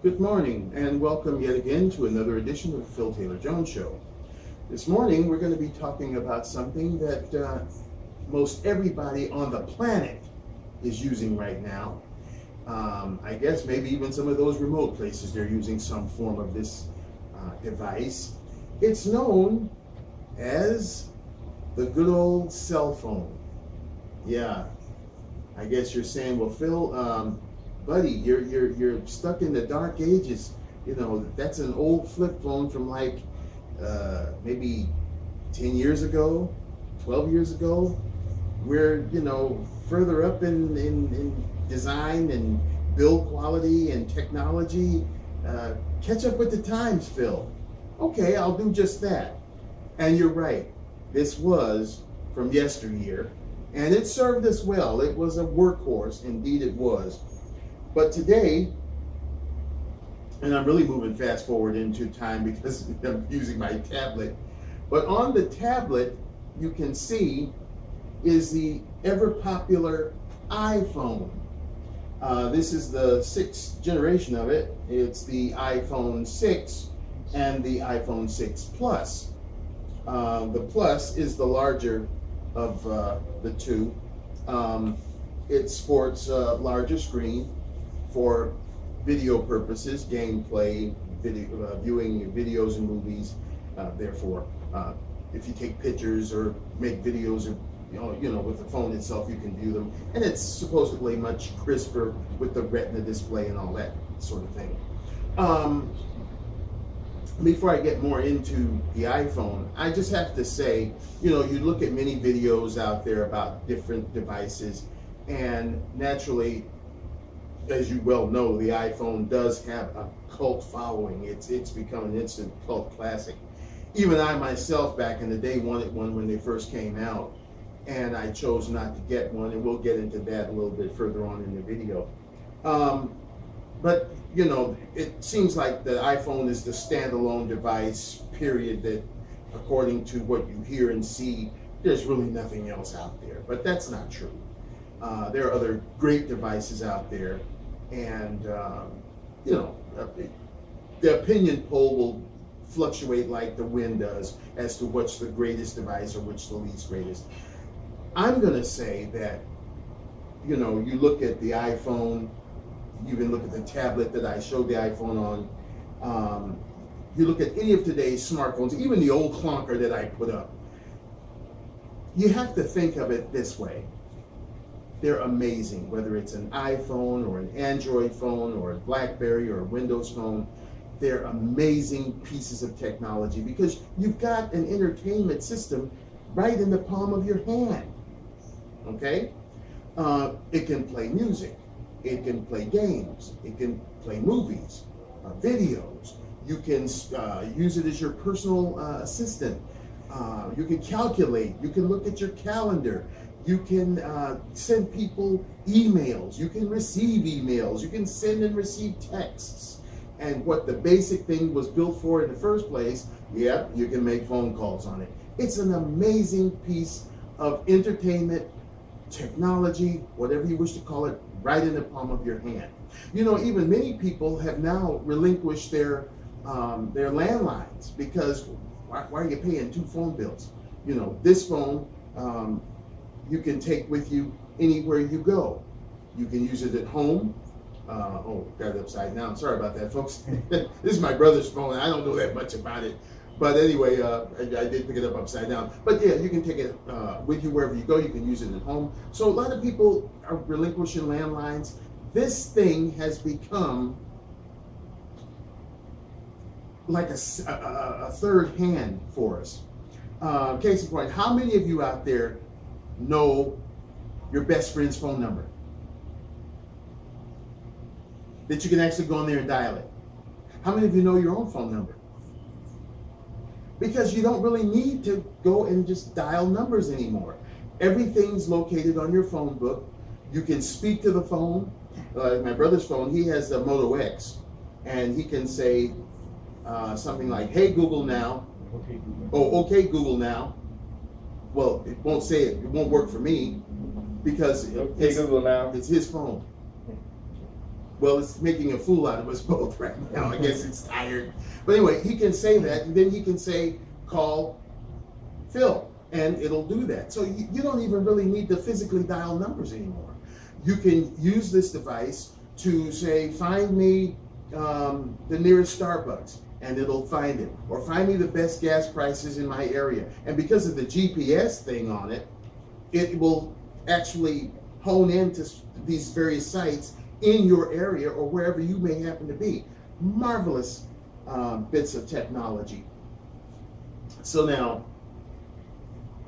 Good morning and welcome yet again to another edition of the Phil Taylor Jones Show. This morning we're going to be talking about something that most everybody on the planet is using right now. I guess maybe even some of those remote places they're using some form of this device. It's known as the good old cell phone. Yeah, I guess you're saying, well, Phil, buddy, you're stuck in the dark ages. You know, that's an old flip phone from like maybe 10 years ago, 12 years ago. We're, further up in design and build quality and technology. Catch up with the times, Phil. Okay, I'll do just that. And you're right. This was from yesteryear, and it served us well. It was a workhorse, indeed it was. But today, and I'm really moving fast forward into time because I'm using my tablet, but on the tablet, you can see is the ever popular iPhone. This is the 6th generation of it. It's the iPhone 6 and the iPhone 6 Plus. The Plus is the larger of the two. It sports a larger screen for video purposes, gameplay, viewing videos and movies. Therefore, if you take pictures or make videos, or with the phone itself, you can view them, and it's supposedly much crisper with the Retina display and all that sort of thing. Before I get more into the iPhone, I just have to say, you look at many videos out there about different devices, and naturally, as you well know, the iPhone does have a cult following. It's become an instant cult classic. Even I myself, back in the day, wanted one when they first came out, and I chose not to get one, and we'll get into that a little bit further on in the video. But it seems like the iPhone is the standalone device, period, that according to what you hear and see, there's really nothing else out there. But that's not true. There are other great devices out there, and the opinion poll will fluctuate like the wind does as to what's the greatest device or which the least greatest. I'm going to say that, you look at the iPhone, you can look at the tablet that I showed the iPhone on, you look at any of today's smartphones, even the old clunker that I put up, you have to think of it this way. They're amazing, whether it's an iPhone or an Android phone or a BlackBerry or a Windows phone. They're amazing pieces of technology because you've got an entertainment system right in the palm of your hand. Okay? It can play music. It can play games. It can play movies, videos. You can use it as your personal assistant. You can calculate. You can look at your calendar. You can send people emails. You can receive emails. You can send and receive texts. And what the basic thing was built for in the first place, you can make phone calls on it. It's an amazing piece of entertainment, technology, whatever you wish to call it, right in the palm of your hand. Even many people have now relinquished their landlines because why are you paying 2 phone bills? This phone you can take with you anywhere you go. You can use it at home. Got it upside down. Sorry about that, folks. This is my brother's phone. I don't know that much about it. But anyway, I did pick it up upside down. But yeah, you can take it with you wherever you go. You can use it at home. So a lot of people are relinquishing landlines. This thing has become like a third hand for us. Case in point, how many of you out there know your best friend's phone number? That you can actually go on there and dial it. How many of you know your own phone number? Because you don't really need to go and just dial numbers anymore. Everything's located on your phone book. You can speak to the phone. My brother's phone, he has a Moto X, and he can say something like, "Hey Google now." Okay, Google. Oh, okay Google now. Well, it won't say it. It won't work for me because Okay, Google now. it's his phone. Well, it's making a fool out of us both right now. I guess it's tired. But anyway, he can say that, and then he can say, call Phil, and it'll do that. So you don't even really need to physically dial numbers anymore. You can use this device to say, find me the nearest Starbucks, and it'll find it. Or find me the best gas prices in my area. And because of the GPS thing on it, it will actually hone into these various sites in your area or wherever you may happen to be. Marvelous bits of technology. So now,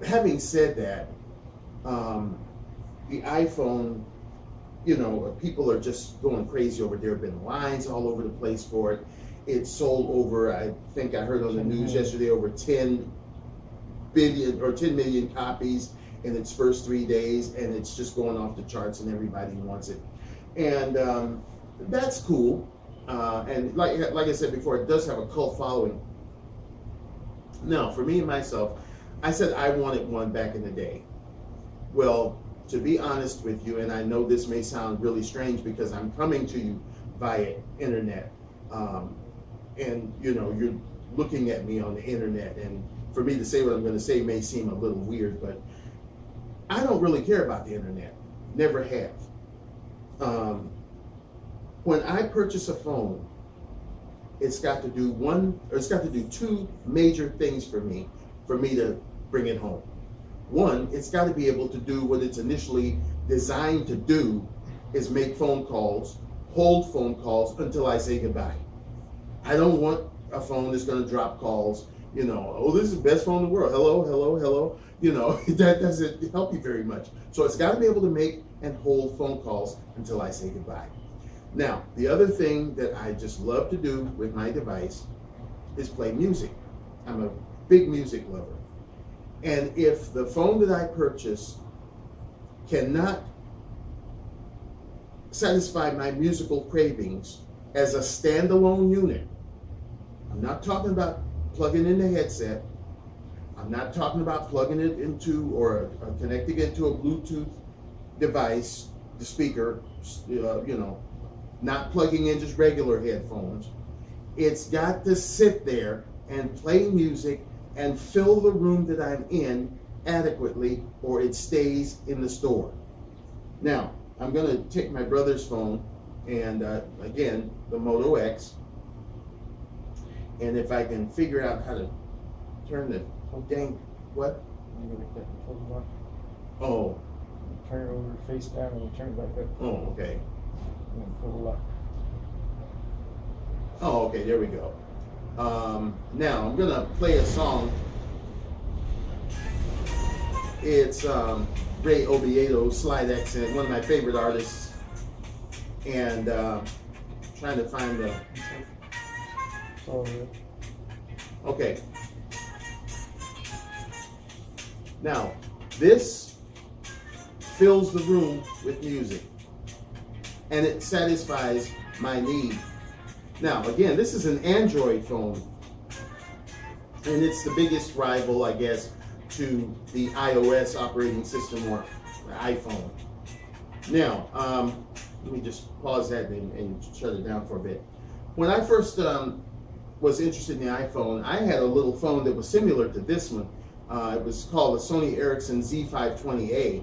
having said that, the iPhone, you know, people are just going crazy over it. There have been lines all over the place for it. It's sold over, I think I heard on the news yesterday, over 10 million copies in its first 3 days, and it's just going off the charts and everybody wants it. And that's cool. And like I said before, it does have a cult following. Now, for me and myself, I said I wanted one back in the day. Well, to be honest with you, and I know this may sound really strange because I'm coming to you via internet, and you know, you're looking at me on the internet, and for me to say what I'm going to say may seem a little weird, but I don't really care about the internet. Never have. When I purchase a phone, it's got to do two major things for me to bring it home. One, it's got to be able to do what it's initially designed to do, is make phone calls, hold phone calls until I say goodbye. I don't want a phone that's going to drop calls, you know, oh, this is the best phone in the world. Hello, hello, hello. You know, that doesn't help you very much. So it's got to be able to make and hold phone calls until I say goodbye. Now, the other thing that I just love to do with my device is play music. I'm a big music lover. And if the phone that I purchase cannot satisfy my musical cravings as a standalone unit, I'm not talking about plugging in the headset, I'm not talking about plugging it into or connecting it to a Bluetooth device, the speaker, you know, not plugging in just regular headphones. It's got to sit there and play music and fill the room that I'm in adequately, or it stays in the store. Now, I'm going to take my brother's phone, and again, the Moto X, and if I can figure out how to turn the, oh dang, what? You gotta get the phone back. Oh. Turn it over face down and turn it back up. Oh, okay. And then pull it up. Oh, okay, there we go. Now, I'm gonna play a song. It's Ray Oviedo, Slide Accent, one of my favorite artists. And trying to find the... So, okay. Now, this fills the room with music, and it satisfies my need. Now, again, this is an Android phone, and it's the biggest rival, I guess, to the iOS operating system or iPhone. Now, let me just pause that and shut it down for a bit. When I first was interested in the iPhone, I had a little phone that was similar to this one. It was called a Sony Ericsson Z520A,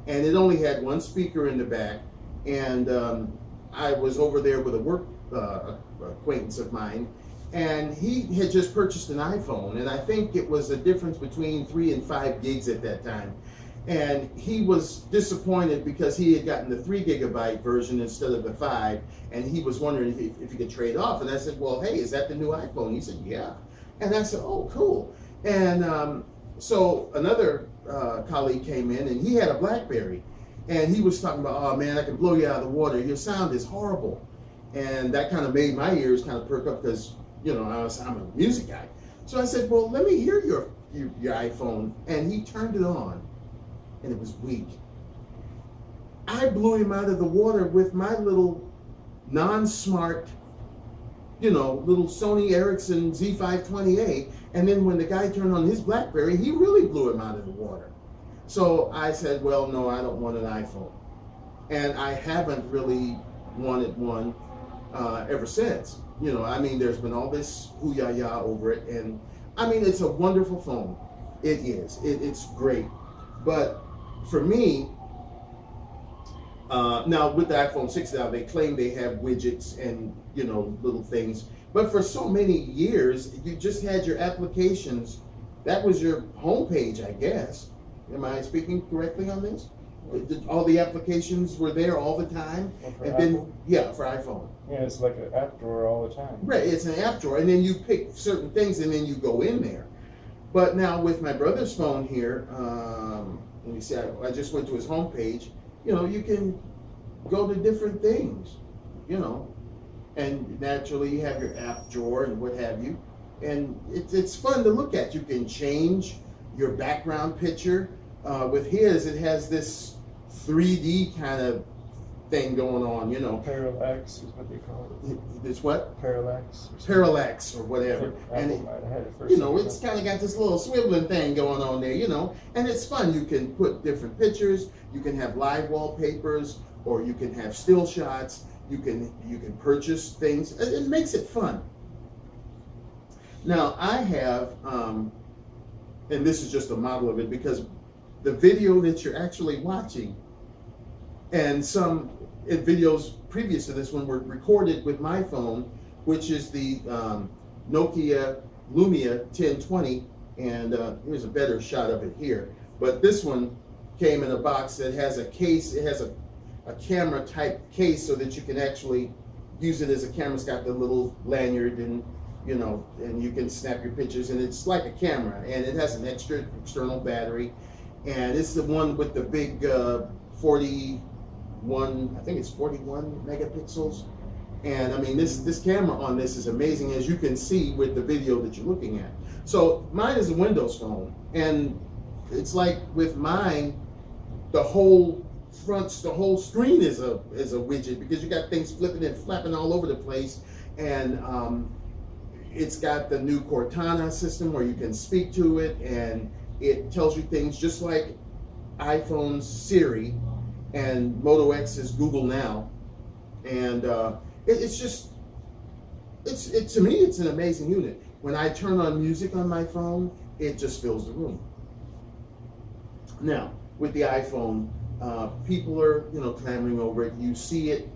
and it only had one speaker in the back. And I was over there with a work acquaintance of mine, and he had just purchased an iPhone, and I think it was a difference between 3 and 5 gigs at that time. And he was disappointed because he had gotten the 3 gigabyte version instead of the 5, and he was wondering if he could trade off. And I said, well, hey, is that the new iPhone? He said, yeah. And I said, oh, cool. And so another colleague came in, and he had a BlackBerry, and he was talking about, oh man, I can blow you out of the water. Your sound is horrible. And that kind of made my ears kind of perk up because, you know, I'm a music guy. So I said, well, let me hear your iPhone. And he turned it on, and it was weak. I blew him out of the water with my little non-smart, you know, little Sony Ericsson Z520A. And then when the guy turned on his BlackBerry, he really blew him out of the water. So I said, well, no, I don't want an iPhone. And I haven't really wanted one ever since. You know, I mean, there's been all this hoo-ya-ya over it, and I mean, it's a wonderful phone. It is. It's great. But for me, now with the iPhone 6 now, they claim they have widgets and, you know, little things. But for so many years, you just had your applications. That was your homepage, I guess. Am I speaking correctly on this? All the applications were there all the time. Well, for And Apple? then, yeah, for iPhone. Yeah, it's like an app drawer all the time. Right, it's an app drawer, and then you pick certain things, and then you go in there. But now with my brother's phone here, let me see, I just went to his homepage. You know, you can go to different things, you know, and naturally you have your app drawer and what have you, and it's fun to look at. You can change your background picture. With his, it has this 3D kind of thing going on, you know. Parallax is what they call it. It's what? Parallax. Parallax or I whatever. think And Apple might have had it first. you know, it's kind of got this little swiveling thing going on there, you know, and it's fun. You can put different pictures, you can have live wallpapers, or you can have still shots. You can purchase things. It makes it fun. Now I have, and this is just a model of it, because the video that you're actually watching, and some videos previous to this one were recorded with my phone, which is the Nokia Lumia 1020, and here's a better shot of it here. But this one came in a box that has a case. It has a camera type case so that you can actually use it as a camera. It's got the little lanyard, and you know, and you can snap your pictures, and it's like a camera, and it has an external battery, and it's the one with the big 41, I think it's 41 megapixels. And I mean, this camera on this is amazing, as you can see with the video that you're looking at. So mine is a Windows phone, and it's like with mine, the whole screen is a widget, because you got things flipping and flapping all over the place. And it's got the new Cortana system where you can speak to it, and it tells you things just like iPhone's Siri, and Moto X is Google Now. And it's just, to me, it's an amazing unit. When I turn on music on my phone, it just fills the room. Now, with the iPhone, people are, you know, clamoring over it. You see it,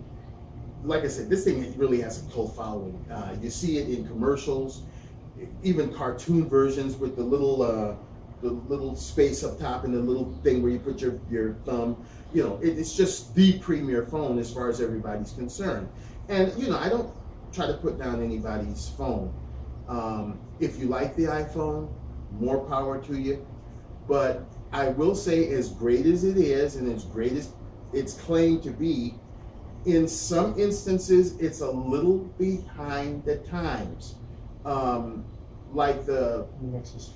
like I said, this thing really has a cult following. You see it in commercials, even cartoon versions with the little space up top and the little thing where you put your thumb. You know, it's just the premier phone as far as everybody's concerned. And, you know, I don't try to put down anybody's phone. If you like the iPhone, more power to you. But I will say, as great as it is, and as great as it's claimed to be, in some instances, it's a little behind the times. Like the Nexus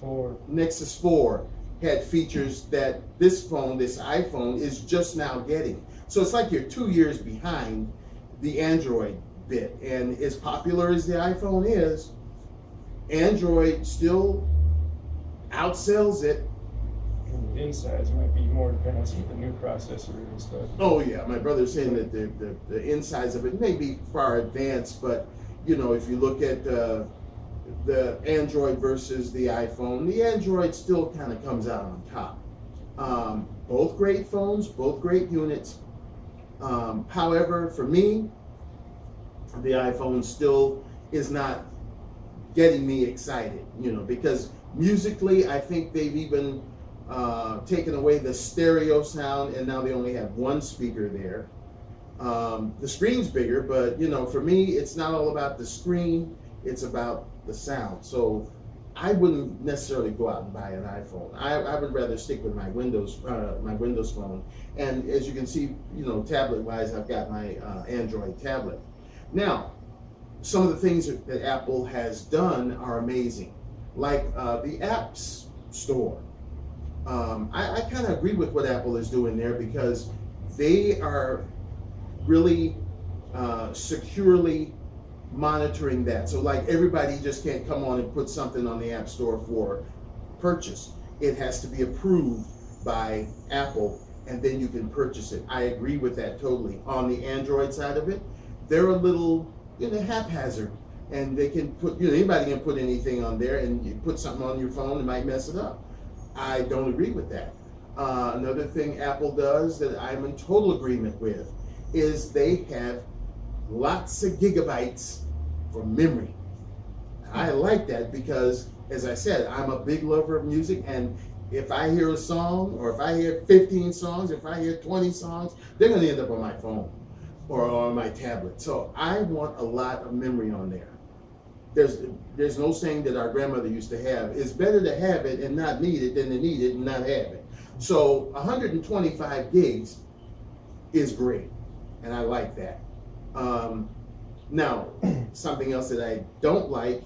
4 had features that this iPhone is just now getting. So it's like you're 2 years behind the Android bit. And as popular as the iPhone is, Android still outsells it. And the insides might be more advanced with the new processor and stuff. Oh yeah, my brother's saying that the insides of it may be far advanced, but you know, if you look at the Android versus the iPhone, the Android still kind of comes out on top. Both great phones, both great units. However, for me, the iPhone still is not getting me excited, you know, because musically, I think they've even taken away the stereo sound, and now they only have one speaker there. The screen's bigger, but you know, for me, it's not all about the screen, it's about the sound. So I wouldn't necessarily go out and buy an iPhone. I would rather stick with my Windows phone. And as you can see, you know, tablet wise, I've got my Android tablet. Now, some of the things that Apple has done are amazing, like the apps store. I kind of agree with what Apple is doing there, because they are really securely monitoring that. So like, everybody just can't come on and put something on the App Store for purchase. It has to be approved by Apple, and then you can purchase it. I agree with that totally. On the Android side of it, they're a little, haphazard, and they can put, anybody can put anything on there, and you put something on your phone, it might mess it up. I don't agree with that. Another thing Apple does that I'm in total agreement with is they have lots of gigabytes for memory. I like that because, as I said, I'm a big lover of music, and if I hear a song, or if I hear 15 songs, if I hear 20 songs, they're going to end up on my phone or on my tablet. So I want a lot of memory on there. There's no saying that our grandmother used to have. It's better to have it and not need it than to need it and not have it. So 125 gigs is great, and I like that. Now, something else that I don't like,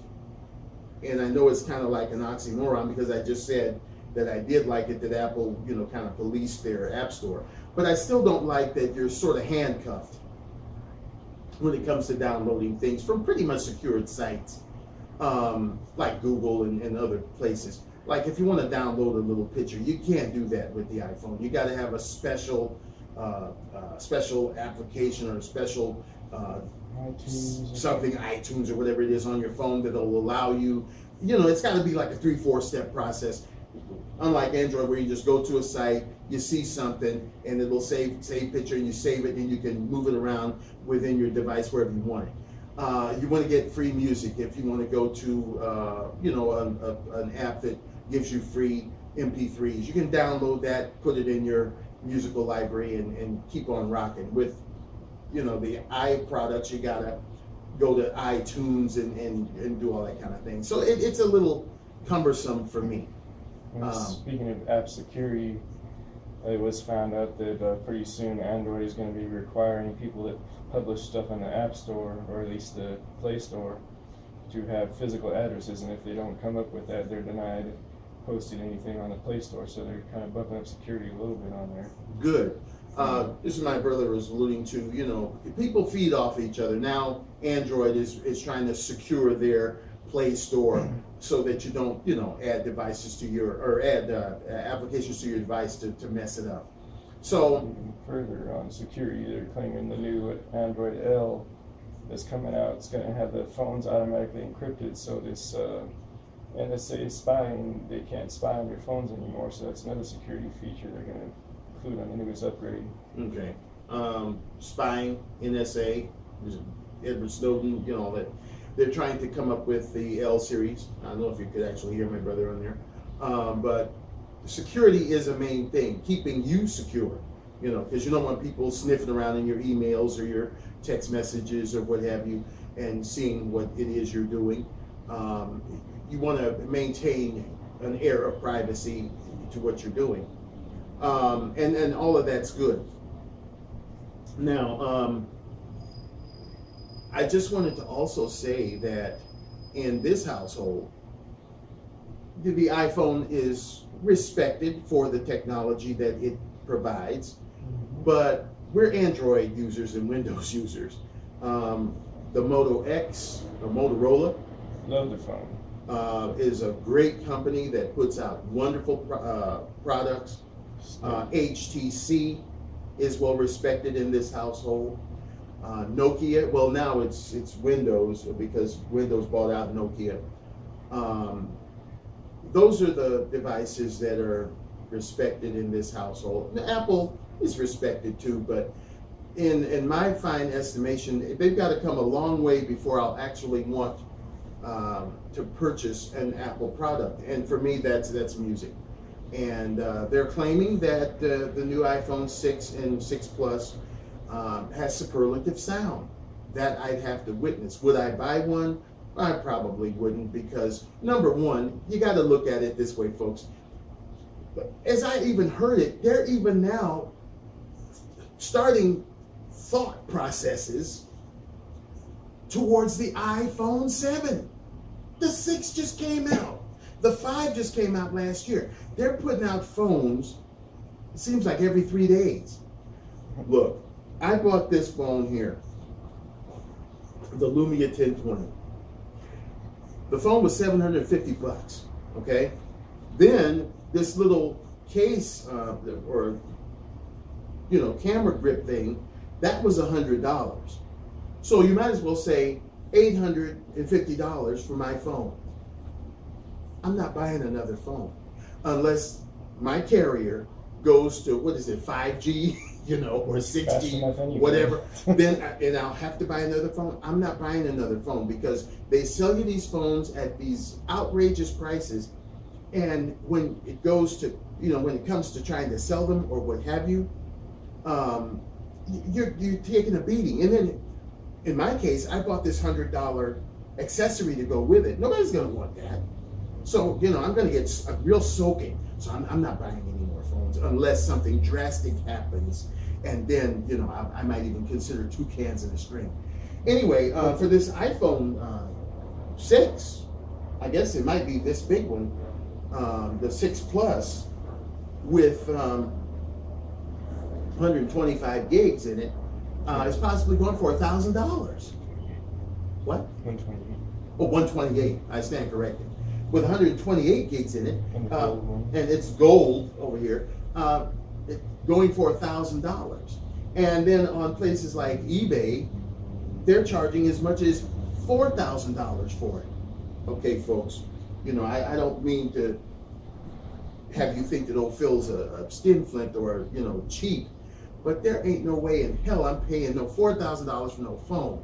and I know it's kind of like an oxymoron because I just said that I did like it that Apple, kind of policed their app store. But I still don't like that you're sort of handcuffed when it comes to downloading things from pretty much secured sites, like Google and other places. Like if you want to download a little picture, you can't do that with the iPhone. You got to have a special application or a special iTunes or whatever it is on your phone that'll allow you, it's got to be like a 3-4 step process. Unlike Android, where you just go to a site, you see something, and it'll save picture, and you save it, and you can move it around within your device wherever you want it. You want to get free music if you want to go to, an app that gives you free MP3s. You can download that, put it in your musical library, and keep on rocking. With, the products, you gotta go to iTunes and do all that kind of thing. So it's a little cumbersome for me. Speaking of app security, it was found out that pretty soon Android is going to be requiring people that publish stuff on the App Store, or at least the Play Store, to have physical addresses, and if they don't come up with that, they're denied posting anything on the Play Store. So they're kind of bumping up security a little bit on there. Good. This is my brother was alluding to, people feed off each other. Now Android is trying to secure their Play Store so that you don't, add devices to add applications to your device to mess it up. So even further on security, they're claiming the new Android L that's coming out, it's going to have the phones automatically encrypted, so this NSA spying, they can't spy on your phones anymore. So that's another security feature they're going to include on the newest upgrade. Okay. Spying, NSA, Edward Snowden, that they're trying to come up with the L series. I don't know if you could actually hear my brother on there. But security is a main thing, keeping you secure, because you don't want people sniffing around in your emails or your text messages or what have you and seeing what it is you're doing. You want to maintain an air of privacy to what you're doing. And all of that's good. Now, I just wanted to also say that in this household, the iPhone is respected for the technology that it provides, but we're Android users and Windows users. The Moto X, or Motorola, Love the phone. is a great company that puts out wonderful products. HTC is well respected in this household. Nokia, well now it's Windows because Windows bought out Nokia. Those are the devices that are respected in this household. Now, Apple is respected too, but in my fine estimation, they've got to come a long way before I'll actually want to purchase an Apple product. And for me, that's music. And they're claiming that the new iPhone 6 and 6 Plus has superlative sound. That I'd have to witness. Would I buy one? I probably wouldn't, because number one, you got to look at it this way, folks. As I even heard it, they're even now starting thought processes towards the iPhone 7. The 6 just came out. The 5 just came out last year. They're putting out phones, it seems like every 3 days. Look, I bought this phone here, the Lumia 1020. The phone was $750, okay? Then this little case or camera grip thing, that was $100. So you might as well say $850 for my phone. I'm not buying another phone unless my carrier goes to, what is it, 5G, or 6G, whatever. And I'll have to buy another phone. I'm not buying another phone because they sell you these phones at these outrageous prices. And when it goes to, when it comes to trying to sell them or what have you, you're taking a beating. And then in my case, I bought this $100 accessory to go with it. Nobody's going to want that. So, I'm going to get a real soaking. So I'm not buying any more phones unless something drastic happens. And then, I might even consider 2 cans and a string. Anyway, for this iPhone 6, I guess it might be this big one, the 6 Plus, with 125 gigs in it, is possibly going for $1,000. What? 128. Oh, 128. I stand corrected. With 128 gigs in it, And the gold one. and it's gold over here, going for $1,000. And then on places like eBay, they're charging as much as $4,000 for it. Okay, folks, I don't mean to have you think that old Phil's a skinflint or cheap, but there ain't no way in hell I'm paying no $4,000 for no phone.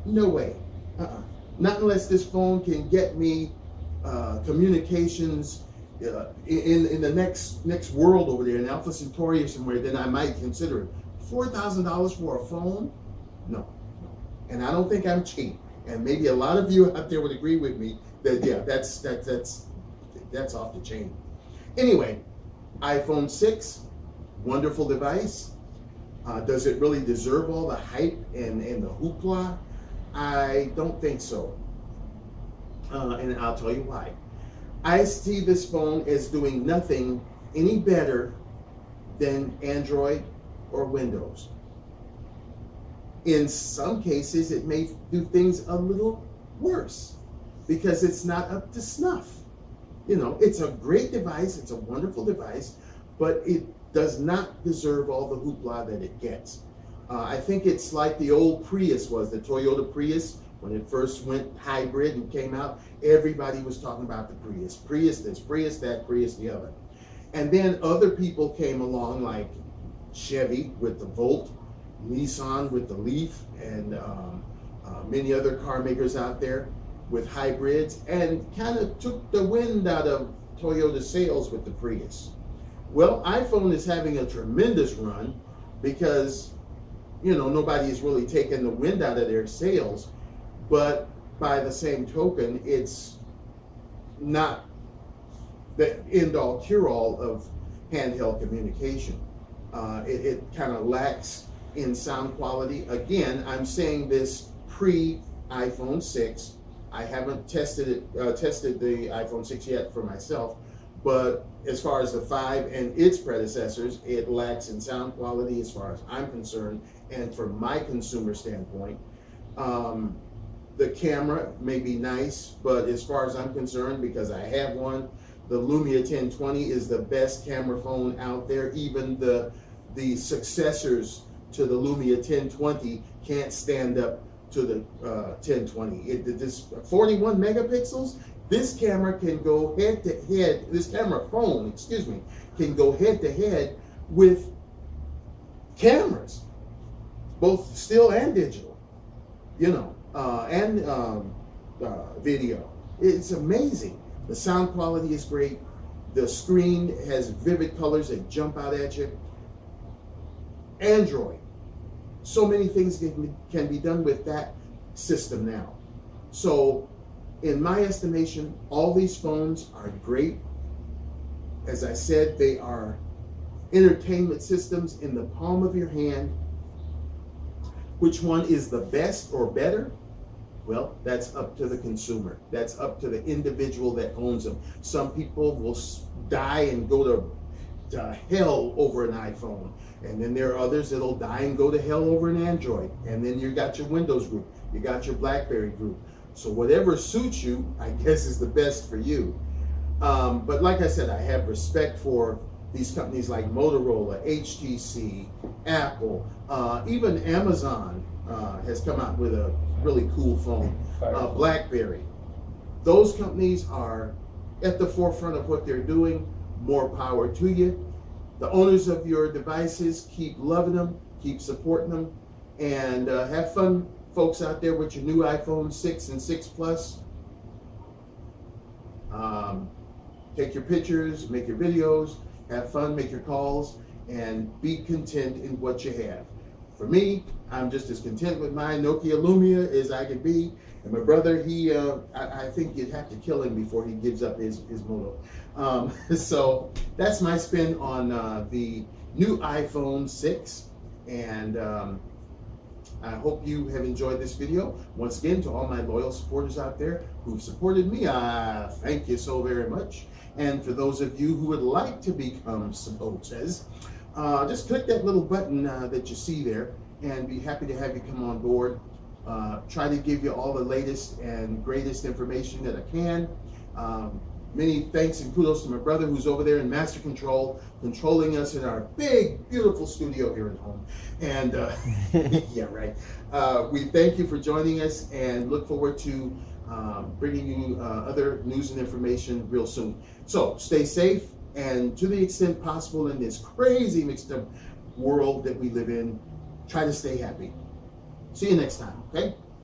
No way. Not unless this phone can get me communications in the next world over there in Alpha Centauri or somewhere. Then I might consider it. $4,000 for a phone? No. And I don't think I'm cheap. And maybe a lot of you out there would agree with me that that's off the chain. Anyway, iPhone 6, wonderful device. Does it really deserve all the hype and the hoopla? I don't think so. And I'll tell you why. I see this phone as doing nothing any better than Android or Windows. In some cases, it may do things a little worse because it's not up to snuff. It's a great device, it's a wonderful device, but it does not deserve all the hoopla that it gets. I think it's like the old Prius was, the Toyota Prius. When it first went hybrid and came out, everybody was talking about the Prius. Prius this, Prius that, Prius the other. And then other people came along like Chevy with the Volt, Nissan with the Leaf, and many other car makers out there with hybrids, and kind of took the wind out of Toyota sales with the Prius. Well, iPhone is having a tremendous run because nobody is really taking the wind out of their sails, but by the same token, it's not the end-all cure-all of handheld communication. It kind of lacks in sound quality. Again, I'm saying this pre-iPhone 6. I haven't tested the iPhone 6 yet for myself, but as far as the 5 and its predecessors, it lacks in sound quality as far as I'm concerned, and from my consumer standpoint. The camera may be nice, but as far as I'm concerned, because I have one, the Lumia 1020 is the best camera phone out there. Even the successors to the Lumia 1020 can't stand up to the 1020. This 41 megapixels, this camera can go head to head, this camera phone, can go head to head with cameras, both still and digital, and video. It's amazing. The sound quality is great. The screen has vivid colors that jump out at you. Android. So many things can be done with that system now. So, in my estimation, all these phones are great. As I said, they are entertainment systems in the palm of your hand. Which one is the best or better? Well, that's up to the consumer. That's up to the individual that owns them. Some people will die and go to hell over an iPhone. And then there are others that'll die and go to hell over an Android. And then you got your Windows group. You got your BlackBerry group. So whatever suits you, I guess, is the best for you. But like I said, I have respect for these companies like Motorola, HTC, Apple, even Amazon has come out with a really cool phone, BlackBerry. Those companies are at the forefront of what they're doing. More power to you. The owners of your devices, keep loving them, keep supporting them, and have fun, folks out there, with your new iPhone 6 and 6 Plus. Take your pictures, make your videos, have fun, make your calls, and be content in what you have. For me, I'm just as content with my Nokia Lumia as I can be. And my brother, I think you'd have to kill him before he gives up his Moto. So that's my spin on the new iPhone 6. And I hope you have enjoyed this video. Once again, to all my loyal supporters out there who've supported me, thank you so very much. And for those of you who would like to become supporters, just click that little button that you see there, and be happy to have you come on board. Try to give you all the latest and greatest information that I can. Many thanks and kudos to my brother who's over there in master control, controlling us in our big, beautiful studio here at home. And yeah, right. We thank you for joining us and look forward to bringing you other news and information real soon. So stay safe, and to the extent possible in this crazy mixed up world that we live in, try to stay happy. See you next time, okay?